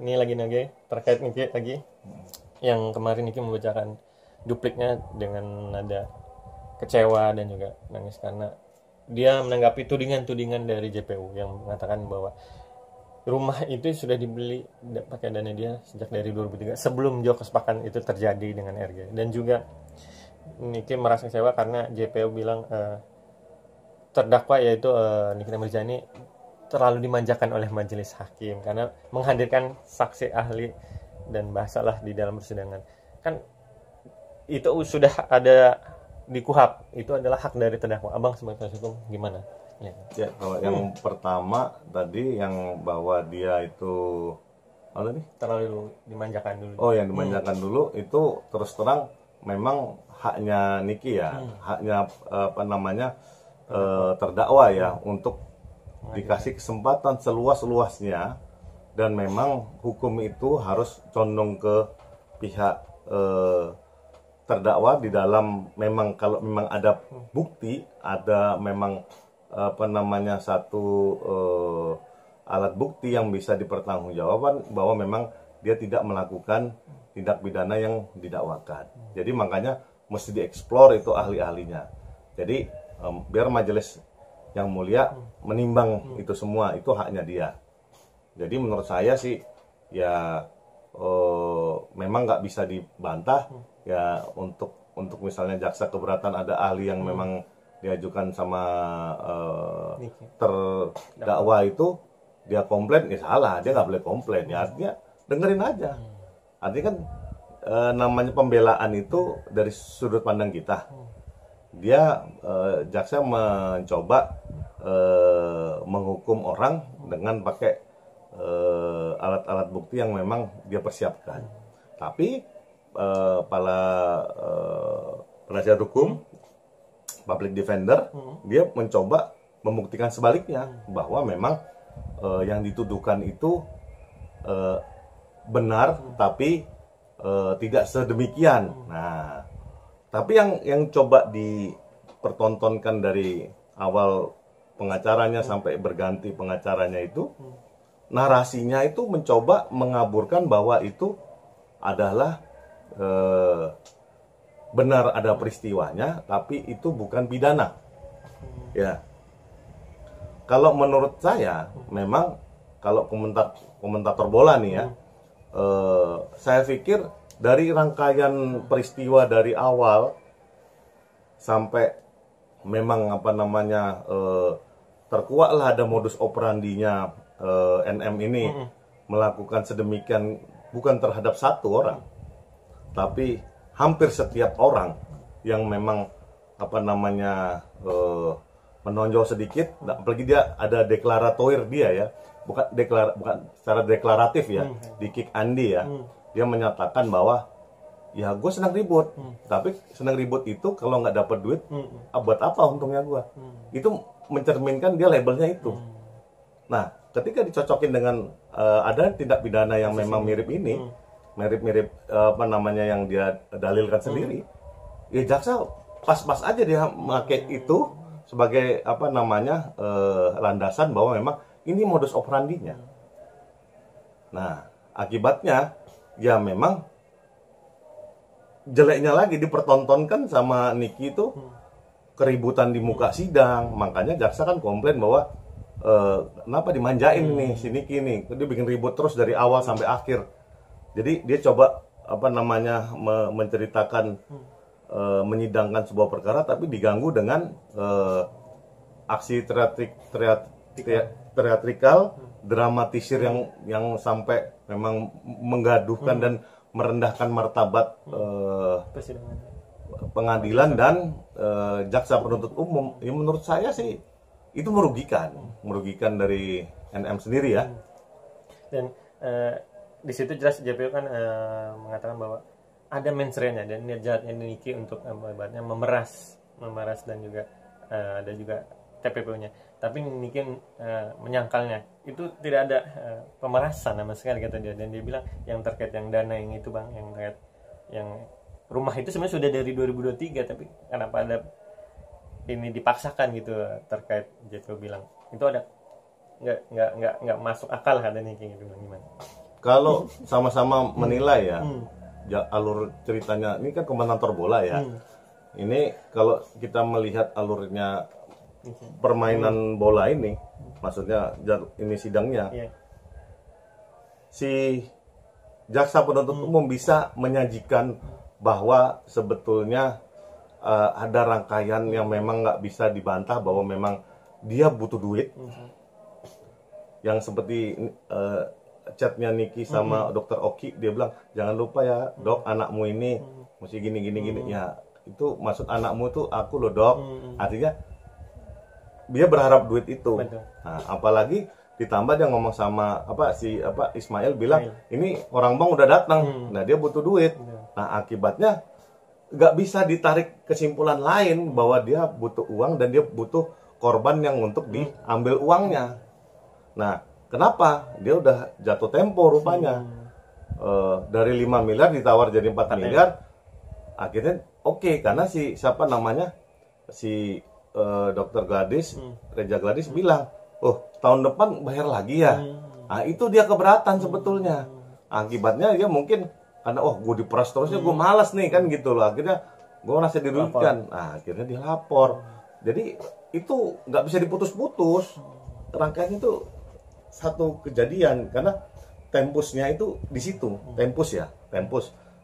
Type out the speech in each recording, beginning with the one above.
ini lagi terkait Niki lagi yang kemarin Niki membacakan dupliknya dengan nada kecewa dan juga nangis karena dia menanggapi tudingan-tudingan dari JPU yang mengatakan bahwa rumah itu sudah dibeli pakai dana dia sejak dari 2003 sebelum Jokes Pakan itu terjadi dengan RG. Dan juga Niki merasa kecewa karena JPU bilang terdakwa yaitu Nikita Mirzani terlalu dimanjakan oleh majelis hakim karena menghadirkan saksi ahli dan bahasalah di dalam persidangan. Kan itu sudah ada di KUHP, itu adalah hak dari terdakwa. Abang sebagai penasihat hukum gimana? Ya, kalau yang pertama tadi yang bahwa dia itu apa tadi? Terlalu dimanjakan dulu. Oh, yang dimanjakan dulu itu terus terang memang haknya Niki ya, haknya apa namanya terdakwa ya untuk dikasih kesempatan seluas-luasnya, dan memang hukum itu harus condong ke pihak terdakwa di dalam memang kalau memang ada bukti, ada memang apa namanya satu alat bukti yang bisa dipertanggungjawabkan bahwa memang dia tidak melakukan tindak pidana yang didakwakan. Jadi makanya mesti dieksplor itu ahli-ahlinya. Jadi biar majelis yang mulia menimbang itu semua, itu haknya dia. Jadi menurut saya sih ya memang nggak bisa dibantah ya, untuk misalnya jaksa keberatan ada ahli yang memang diajukan sama terdakwa itu dia komplain, ya salah, dia nggak boleh komplain ya, artinya dengerin aja. Artinya kan namanya pembelaan itu dari sudut pandang kita. Dia jaksa mencoba menghukum orang dengan pakai alat-alat bukti yang memang dia persiapkan. Tapi para penasihat hukum, public defender, dia mencoba membuktikan sebaliknya bahwa memang yang dituduhkan itu benar, tapi tidak sedemikian. Nah, tapi yang coba dipertontonkan dari awal pengacaranya sampai berganti pengacaranya itu, narasinya itu mencoba mengaburkan bahwa itu adalah benar ada peristiwanya, tapi itu bukan pidana. Ya, kalau menurut saya memang kalau komentator bola nih ya, saya pikir dari rangkaian peristiwa dari awal sampai memang apa namanya terkuaklah ada modus operandinya NM ini melakukan sedemikian, bukan terhadap satu orang, tapi hampir setiap orang yang memang apa namanya menonjol sedikit, apalagi dia ada deklaratoir dia ya, bukan secara deklaratif ya, di Kick Andi ya, dia menyatakan bahwa ya gue senang ribut, tapi senang ribut itu kalau nggak dapat duit, buat apa untungnya gue? Itu mencerminkan dia labelnya itu. Nah, ketika dicocokin dengan ada tindak pidana yang memang mirip ini, mirip apa namanya yang dia dalilkan sendiri, ya jaksa pas-pas aja dia memakai itu sebagai apa namanya landasan bahwa memang ini modus operandinya. Nah, akibatnya ya memang jeleknya lagi dipertontonkan sama Niki itu keributan di muka sidang. Makanya jaksa kan komplain bahwa kenapa dimanjain nih si Niki nih, dia bikin ribut terus dari awal sampai akhir. Jadi dia coba apa namanya menceritakan menyidangkan sebuah perkara tapi diganggu dengan aksi teatrikal, dramatisir yang sampai memang menggaduhkan dan merendahkan martabat pengadilan dan jaksa penuntut umum. Ya, menurut saya sih itu merugikan dari NM sendiri ya. Dan di situ jelas JPU kan mengatakan bahwa ada mensreanya dan niat jahatnya Niki untuk memeras dan juga ada juga TPPU-nya. Tapi Niki menyangkalnya itu tidak ada pemerasan sama sekali kata dia, dan dia bilang yang terkait yang dana yang itu bang, yang terkait yang rumah itu sebenarnya sudah dari 2023, tapi kenapa ada ini dipaksakan gitu terkait JPU bilang itu ada nggak masuk akal kata Niki gitu, gimana? kalau sama-sama menilai ya, alur ceritanya ini kan komentator bola ya. Ini kalau kita melihat alurnya permainan bola ini, maksudnya ini sidangnya, si jaksa penuntut umum bisa menyajikan bahwa sebetulnya ada rangkaian yang memang nggak bisa dibantah bahwa memang dia butuh duit, yang seperti chatnya Niki sama dokter Oki, dia bilang jangan lupa ya dok, anakmu ini mesti gini ya, itu maksud anakmu tuh aku loh dok. Artinya dia berharap duit itu. Nah, apalagi ditambah dia ngomong sama Ismail bilang ini orang bank udah datang, nah dia butuh duit. Nah akibatnya nggak bisa ditarik kesimpulan lain bahwa dia butuh uang dan dia butuh korban yang untuk diambil uangnya. Nah kenapa? Dia udah jatuh tempo rupanya. Dari 5 miliar ditawar jadi 4 miliar. Akhirnya oke, karena si dokter Gladys, Reja Gladys bilang, oh tahun depan bayar lagi ya. Nah itu dia keberatan sebetulnya. Akibatnya dia mungkin karena gue diperas terusnya, gue malas nih kan gitu loh. Akhirnya gue merasa dirugikan. Nah akhirnya dia lapor. Jadi itu nggak bisa diputus-putus. Rangkaian itu satu kejadian karena tempusnya itu di situ, tempus.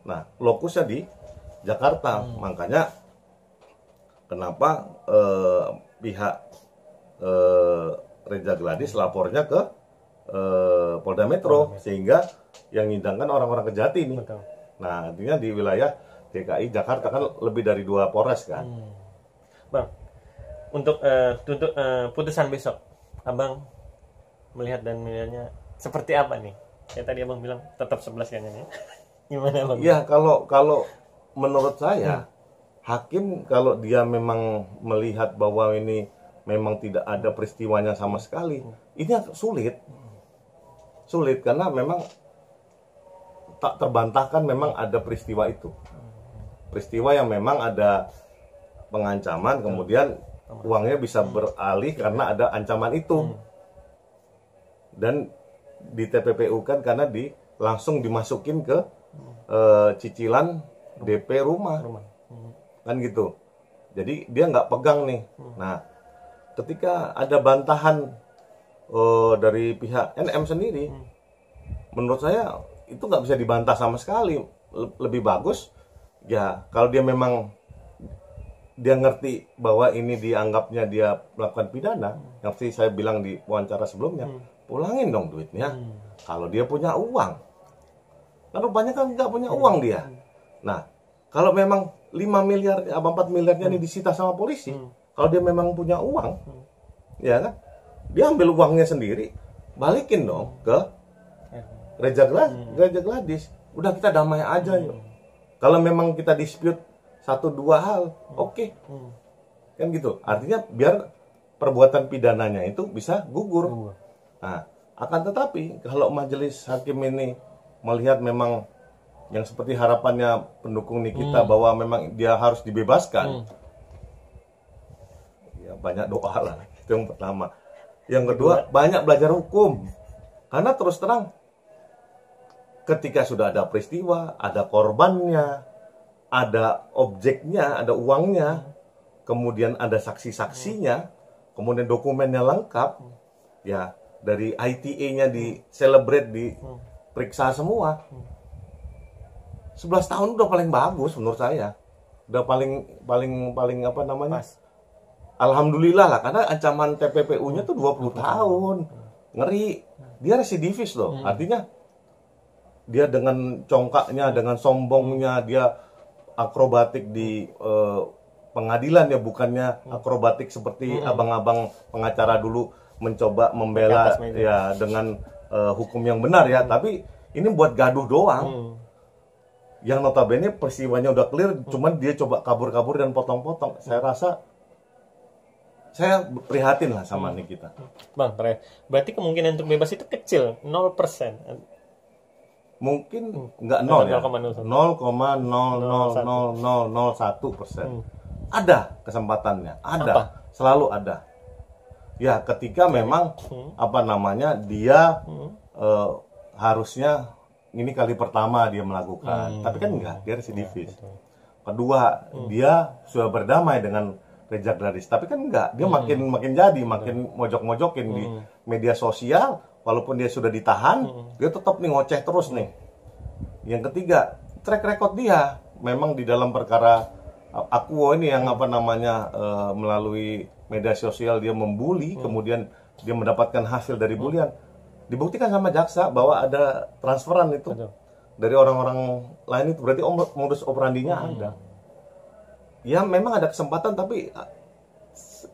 Nah, lokusnya di Jakarta. Makanya kenapa pihak Reja Gladys lapornya ke Polda Metro, sehingga yang nyidangkan orang-orang kejati nih. Betul. Nah, artinya di wilayah DKI Jakarta kan lebih dari 2 Polres kan. Bang, untuk putusan besok, Abang melihat dan melihatnya seperti apa nih? Kayak tadi Abang bilang tetap 11 kan ya. Gimana Bang? Ya, kalau menurut saya hakim kalau dia memang melihat bahwa ini memang tidak ada peristiwanya sama sekali, ini sulit karena memang tak terbantahkan memang ada peristiwa itu. Peristiwa yang memang ada pengancaman, kemudian uangnya bisa beralih karena ada ancaman itu. Dan di TPPU kan karena langsung dimasukin ke cicilan DP rumah. Kan gitu. Jadi dia nggak pegang nih. Nah, ketika ada bantahan dari pihak NM sendiri, menurut saya itu nggak bisa dibantah sama sekali. Lebih bagus ya kalau dia memang dia ngerti bahwa ini dianggapnya dia melakukan pidana, yang seperti saya bilang di wawancara sebelumnya, pulangin dong duitnya. Kalau dia punya uang, kan rupanya kan nggak punya uang dia. Nah, kalau memang 5 miliar apa 4 miliarnya ini disita sama polisi, kalau dia memang punya uang, ya kan, dia ambil uangnya sendiri, balikin dong ke Reja Gladys. Udah kita damai aja yuk. Kalau memang kita dispute 1-2 hal, oke. Kan gitu. Artinya biar perbuatan pidananya itu bisa gugur. Nah, akan tetapi kalau majelis hakim ini melihat memang yang seperti harapannya pendukung Nikita bahwa memang dia harus dibebaskan, ya banyak doa lah. Itu yang pertama. Yang kedua, banyak belajar hukum. Karena terus terang, ketika sudah ada peristiwa, ada korbannya, ada objeknya, ada uangnya, kemudian ada saksi-saksinya, kemudian dokumennya lengkap, ya dari ITA-nya di celebrate, diperiksa semua. 11 tahun udah paling bagus menurut saya. Udah paling apa namanya? Pas. Alhamdulillah lah, karena ancaman TPPU-nya tuh 20 tahun. Ngeri. Dia residivis loh. Artinya dia dengan congkaknya, dengan sombongnya, dia akrobatik di pengadilan ya, bukannya akrobatik seperti abang-abang pengacara dulu mencoba membela ya dengan hukum yang benar ya, tapi ini buat gaduh doang. Yang notabene peristiwanya udah clear, cuman dia coba kabur-kabur dan potong-potong. Saya rasa saya prihatin lah sama Nikita. Bang, berarti kemungkinan untuk bebas itu kecil, 0%. Mungkin nggak 0 ya, 0,0000001%. Ada kesempatannya, ada, selalu ada. Ya, ketika memang apa namanya dia harusnya ini kali pertama dia melakukan, tapi kan enggak, dia residivis. Kedua, dia sudah berdamai dengan Reza Gladys, tapi kan enggak, dia makin jadi, makin mojok-mojokin di media sosial, walaupun dia sudah ditahan, dia tetap nih ngoceh terus nih. Yang ketiga, track record dia memang di dalam perkara Akuo ini yang melalui media sosial dia membuli, kemudian dia mendapatkan hasil dari bulian. Dibuktikan sama jaksa bahwa ada transferan itu dari orang-orang lain, itu berarti modus operandinya ada. Ya memang ada kesempatan, tapi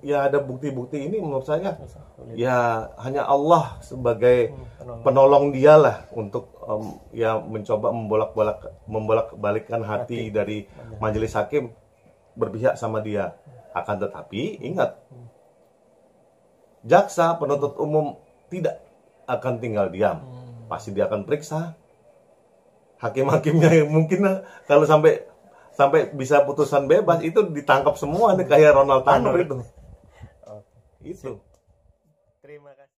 ya ada bukti-bukti ini menurut saya ya hanya Allah sebagai penolong dia lah untuk ya mencoba membolak-balikkan hati dari majelis hakim berpihak sama dia. Akan tetapi ingat, jaksa penuntut umum tidak akan tinggal diam, pasti dia akan periksa hakim-hakimnya. Mungkin kalau sampai bisa putusan bebas itu ditangkap semua nih, kayak Ronald Tanner itu. Terima kasih.